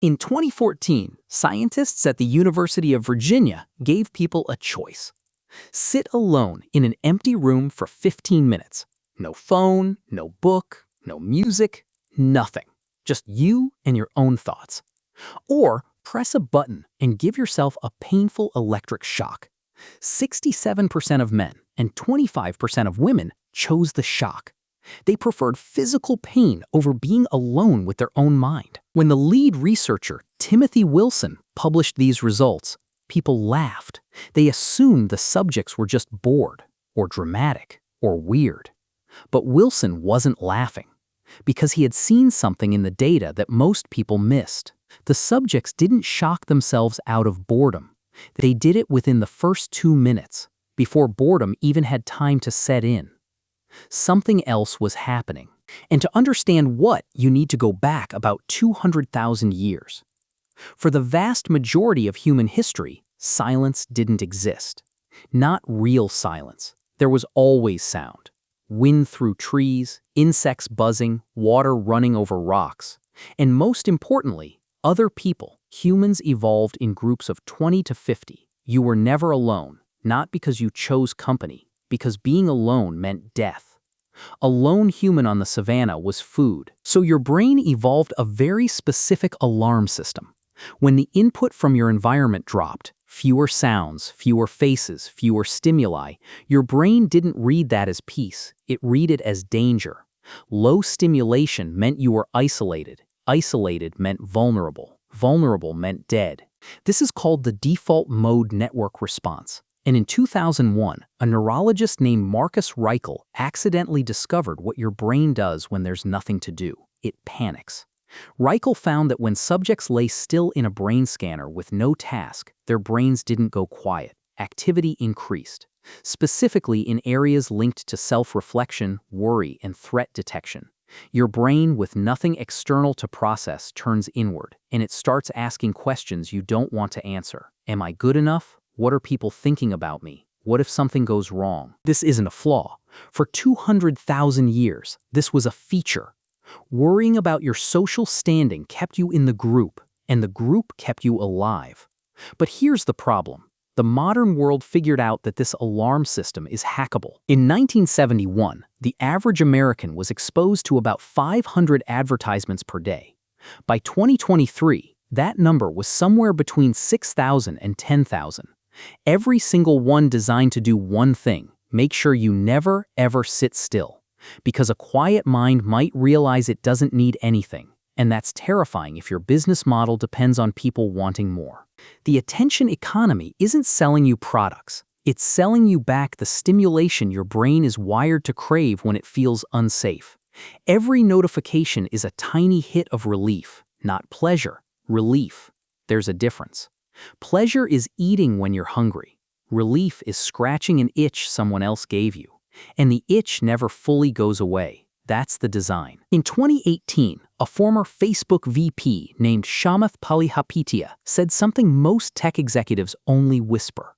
In 2014, scientists at the University of Virginia gave people a choice. Sit alone in an empty room for 15 minutes. No phone, no book, no music, nothing. Just you and your own thoughts. Or press a button and give yourself a painful electric shock. 67% of men and 25% of women chose the shock. They preferred physical pain over being alone with their own mind. When the lead researcher, Timothy Wilson, published these results, people laughed. They assumed the subjects were just bored, or dramatic, or weird. But Wilson wasn't laughing, because he had seen something in the data that most people missed. The subjects didn't shock themselves out of boredom. They did it within the first 2 minutes, before boredom even had time to set in. Something else was happening. And to understand what, you need to go back about 200,000 years. For the vast majority of human history, silence didn't exist. Not real silence. There was always sound. Wind through trees, insects buzzing, water running over rocks. And most importantly, other people. Humans evolved in groups of 20 to 50. You were never alone, not because you chose company, because being alone meant death. A lone human on the savannah was food, so your brain evolved a very specific alarm system. When the input from your environment dropped, fewer sounds, fewer faces, fewer stimuli, your brain didn't read that as peace, it read it as danger. Low stimulation meant you were isolated. Isolated meant vulnerable. Vulnerable meant dead. This is called the default mode network response. And in 2001, a neurologist named Marcus Raichle accidentally discovered what your brain does when there's nothing to do. It panics. Raichle found that when subjects lay still in a brain scanner with no task, their brains didn't go quiet. Activity increased, specifically in areas linked to self-reflection, worry, and threat detection. Your brain, with nothing external to process, turns inward, and it starts asking questions you don't want to answer. Am I good enough? What are people thinking about me? What if something goes wrong? This isn't a flaw. For 200,000 years, this was a feature. Worrying about your social standing kept you in the group, and the group kept you alive. But here's the problem. The modern world figured out that this alarm system is hackable. In 1971, the average American was exposed to about 500 advertisements per day. By 2023, that number was somewhere between 6,000 and 10,000. Every single one designed to do one thing: make sure you never, ever sit still. Because a quiet mind might realize it doesn't need anything, and that's terrifying if your business model depends on people wanting more. The attention economy isn't selling you products. It's selling you back the stimulation your brain is wired to crave when it feels unsafe. Every notification is a tiny hit of relief, not pleasure, relief. There's a difference. Pleasure is eating when you're hungry. Relief is scratching an itch someone else gave you. And the itch never fully goes away. That's the design. In 2018, a former Facebook VP named Shamath Palihapitiya said something most tech executives only whisper.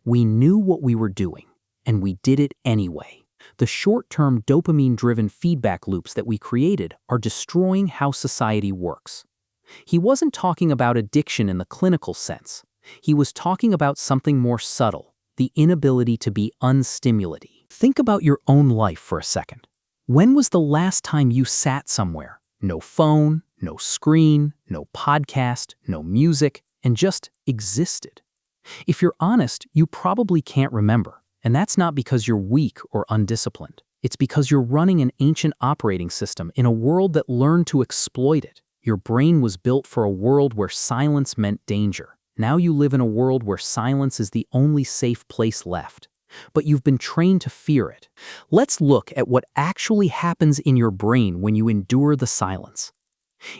We knew what we were doing, and we did it anyway. The short-term dopamine-driven feedback loops that we created are destroying how society works. He wasn't talking about addiction in the clinical sense. He was talking about something more subtle, the inability to be unstimulated. Think about your own life for a second. When was the last time you sat somewhere? No phone, no screen, no podcast, no music, and just existed. If you're honest, you probably can't remember. And that's not because you're weak or undisciplined. It's because you're running an ancient operating system in a world that learned to exploit it. Your brain was built for a world where silence meant danger. Now you live in a world where silence is the only safe place left. But you've been trained to fear it. Let's look at what actually happens in your brain when you endure the silence.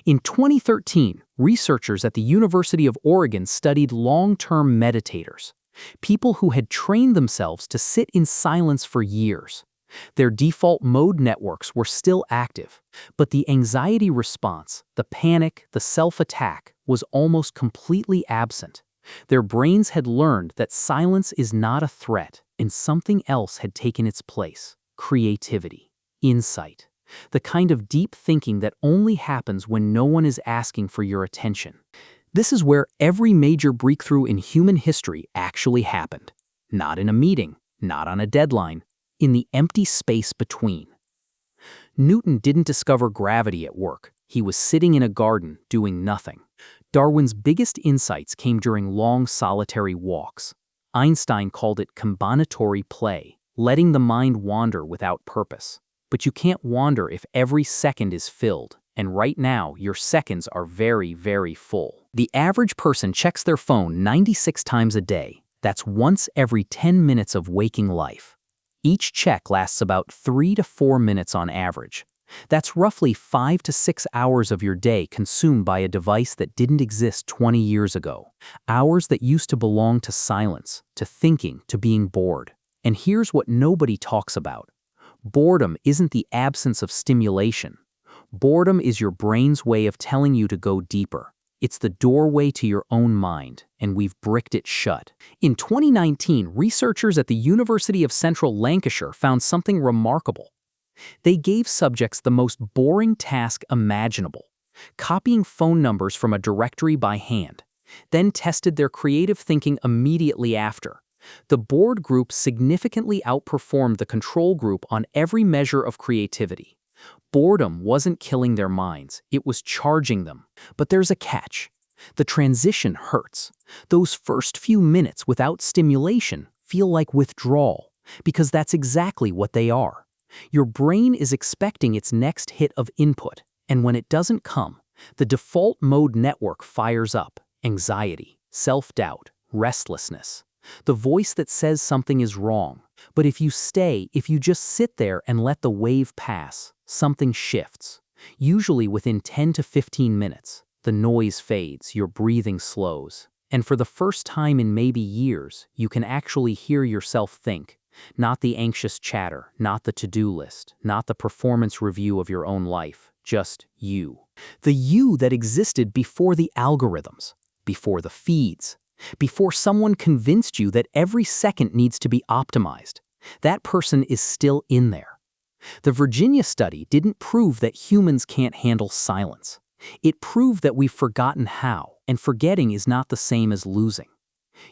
In 2013, researchers at the University of Oregon studied long-term meditators, people who had trained themselves to sit in silence for years. Their default mode networks were still active, but the anxiety response, the panic, the self-attack was almost completely absent. Their brains had learned that silence is not a threat, and something else had taken its place: creativity, insight. The kind of deep thinking that only happens when no one is asking for your attention. This is where every major breakthrough in human history actually happened. Not in a meeting, not on a deadline, in the empty space between. Newton didn't discover gravity at work. He was sitting in a garden doing nothing. Darwin's biggest insights came during long solitary walks. Einstein called it combinatory play, letting the mind wander without purpose. But you can't wander if every second is filled, and right now your seconds are very, very full. The average person checks their phone 96 times a day. That's once every 10 minutes of waking life. Each check lasts about 3 to 4 minutes on average. That's roughly 5 to 6 hours of your day consumed by a device that didn't exist 20 years ago. Hours that used to belong to silence, to thinking, to being bored. And here's what nobody talks about. Boredom isn't the absence of stimulation. Boredom is your brain's way of telling you to go deeper. It's the doorway to your own mind, and we've bricked it shut. In 2019, researchers at the University of Central Lancashire found something remarkable. They gave subjects the most boring task imaginable, copying phone numbers from a directory by hand, then tested their creative thinking immediately after. The bored group significantly outperformed the control group on every measure of creativity. Boredom wasn't killing their minds, it was charging them. But there's a catch. The transition hurts. Those first few minutes without stimulation feel like withdrawal, because that's exactly what they are. Your brain is expecting its next hit of input, and when it doesn't come, the default mode network fires up: anxiety, self-doubt, restlessness. The voice that says something is wrong. But if you just sit there and let the wave pass, something shifts. Usually within 10 to 15 minutes, the noise fades, your breathing slows. And for the first time in maybe years, you can actually hear yourself think. Not the anxious chatter, not the to-do list, not the performance review of your own life, just you. The you that existed before the algorithms, before the feeds, before someone convinced you that every second needs to be optimized. That person is still in there. The Virginia study didn't prove that humans can't handle silence. It proved that we've forgotten how, and forgetting is not the same as losing.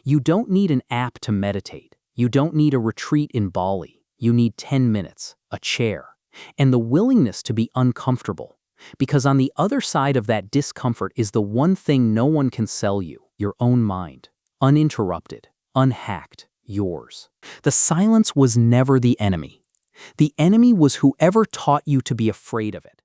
You don't need an app to meditate. You don't need a retreat in Bali. You need 10 minutes, a chair, and the willingness to be uncomfortable. Because on the other side of that discomfort is the one thing no one can sell you: your own mind. Uninterrupted, unhacked, yours. The silence was never the enemy. The enemy was whoever taught you to be afraid of it.